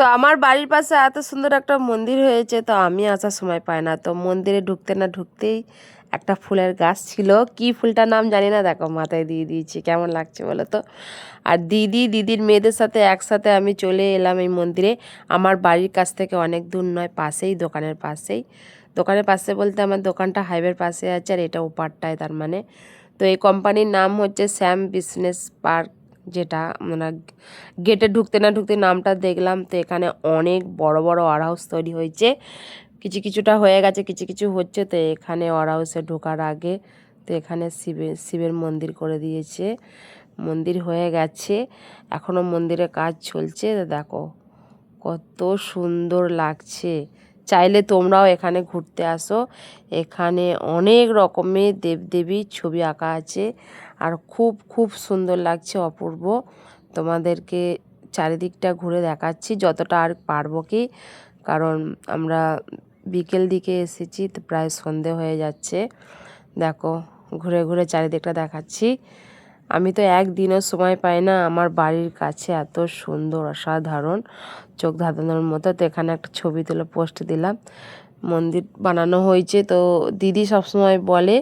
তো আমার বাড়ির পাশে এত সুন্দর একটা মন্দির হয়েছে, তো আমি আসার সময় পাই না। তো মন্দিরে ঢুকতে না ঢুকতেই একটা ফুলের গাছ ছিল, কি ফুলটার নাম জানি না, দেখো মাথায় দিয়ে দিয়েছি। কেমন লাগছে বলো তো? আর দিদির মেয়েদের সাথে একসাথে আমি চলে এলাম এই মন্দিরে। আমার বাড়ির কাছ থেকে অনেক দূর নয়, পাশেই, দোকানের পাশে বলতে আমার দোকানটা হাইওয়ের পাশে আছে, আর এটা ওপারটায় তার মানে। তো এই কোম্পানির নাম হচ্ছে শ্যাম বিজনেস পার্ক, যেটা মানে গেটে ঢুকতে না ঢুকতে নামটা দেখলাম। তো এখানে অনেক বড় বড় ওয়ার হাউস তৈরি হয়েছে, কিছুটা হয়ে গেছে, কিছু হচ্ছে। তো এখানে ওয়ার হাউসে ঢোকার আগে তো এখানে শিবের মন্দির করে দিয়েছে। মন্দির হয়ে গেছে, এখনও মন্দিরে কাজ চলছে। দেখো কত সুন্দর লাগছে। চাইলে তোমরাও এখানে ঘুরতে আসো। এখানে অনেক রকমের দেবদেবীর ছবি আঁকা আছে, আর খুব সুন্দর লাগছে, অপূর্ব। তোমাদেরকে চারিদিকটা ঘুরে দেখাচ্ছি যতটা আর পারবো কি, কারণ আমরা বিকেল দিকে এসেছি, তো প্রায় সন্ধে হয়ে যাচ্ছে। দেখো ঘুরে ঘুরে চারিদিকটা দেখাচ্ছি। আমি তো একদিনও সময় পাই না, আমার বাড়ির কাছে এত সুন্দর, অসাধারণ, চোখ ধাঁধানোর মতো। তো এখানে একটা ছবি তুলে পোস্ট দিলাম। মন্দির বানানো হয়েছে, তো দিদি সবসময় বলে,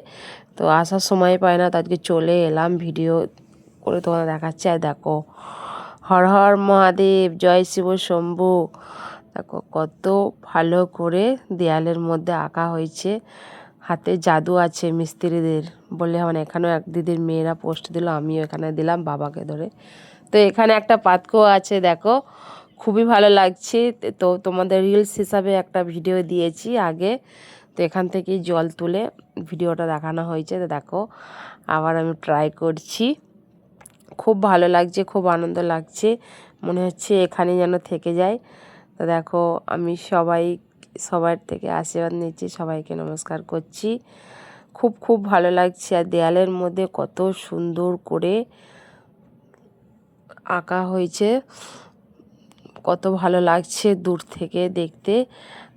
তো আসার সময় পায় না, তো আজকে চলে এলাম ভিডিও করে তোমাদের দেখাচ্ছি। আর দেখো হর হর মহাদেব, জয় শিব শম্ভু। দেখো কত ভালো করে দেয়ালের মধ্যে আঁকা হয়েছে। হাতে জাদু আছে মিস্ত্রিদের বলে, মানে এখানেও এক দিদির মেয়েরা পোস্ট দিল, আমিও এখানে দিলাম বাবাকে ধরে। তো এখানে একটা পাতকো আছে, দেখো খুবই ভালো লাগছে। তো তোমাদের রিলস হিসাবে একটা ভিডিও দিয়েছি আগে, তো এখান থেকেই জল তুলে ভিডিওটা দেখানো হয়েছে। তো দেখো আবার আমি ট্রাই করছি, খুব ভালো লাগছে, খুব আনন্দ লাগছে, মনে হচ্ছে এখানে যেন থেকে যায়। তো দেখো আমি সবার থেকে আশীর্বাদ নিচ্ছি, সবাইকে নমস্কার করছি। খুব ভালো লাগছে। আর দেয়ালের মধ্যে কত সুন্দর করে আঁকা হয়েছে, কত ভালো লাগছে দূর থেকে দেখতে।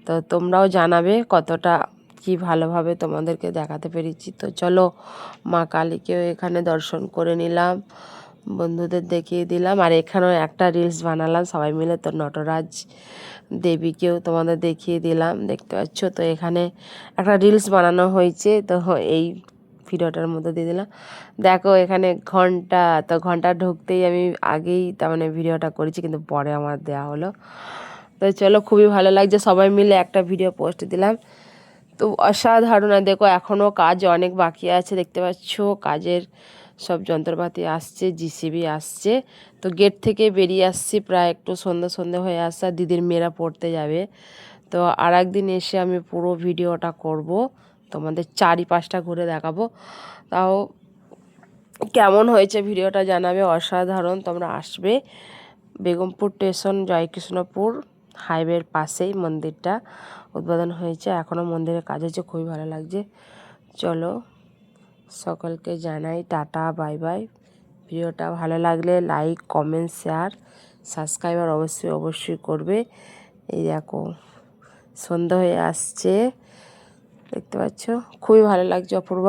তো তোমরাও জানাবে কতটা কি ভালোভাবে তোমাদেরকে দেখাতে পেরেছি। তো চলো মা কালীকেও এখানে দর্শন করে নিলাম, বন্ধুদের দেখিয়ে দিলাম, আর এখানেও একটা রিলস বানালাম সবাই মিলে। তো নটরাজ দেবীকেও তোমাদের দেখিয়ে দিলাম, দেখতে পাচ্ছ। তো এখানে একটা রিলস বানানো হয়েছে, তো এই ভিডিওটার মধ্যে দিয়ে দিলাম। দেখো এখানে ঘন্টা, তো ঘন্টা ঢুকতেই আমি আগেই তার মানে ভিডিওটা করেছি, কিন্তু পরে আমার দেয়া হলো। তো চলো খুবই ভালো লাগছে, সবাই মিলে একটা ভিডিও পোস্ট দিলাম। তো অসাধারণ। দেখো এখনও কাজ অনেক বাকি আছে, দেখতে পাচ্ছ কাজের সব যন্ত্রপাতি আসছে, জিসিবি আসছে। তো গেট থেকে বেরিয়ে আসছি, প্রায় একটু সন্ধে হয়ে আসছে, আর দিদির মেয়েরা পড়তে যাবে। তো আর একদিন এসে আমি পুরো ভিডিওটা করব, তোমাদের চারিপাশটা ঘুরে দেখাবো। তাও কেমন হয়েছে ভিডিওটা জানাবে, অসাধারণ। তোমরা আসবে, বেগমপুর স্টেশন জয়কৃষ্ণপুর হাইওয়ের পাশেই মন্দিরটা উদ্বোধন হয়েছে, এখনও মন্দিরের কাজ হচ্ছে, খুবই ভালো লাগছে। চলো সকলকে জানাই টাটা, বাই বাই। ভিডিওটা ভালো লাগলে লাইক, কমেন্ট, শেয়ার, সাবস্ক্রাইব আর অবশ্যই করবে। এই দেখো সন্ধ্যা হয়ে আসছে, দেখতে পাচ্ছ, খুবই ভালো লাগছে, অপূর্ব।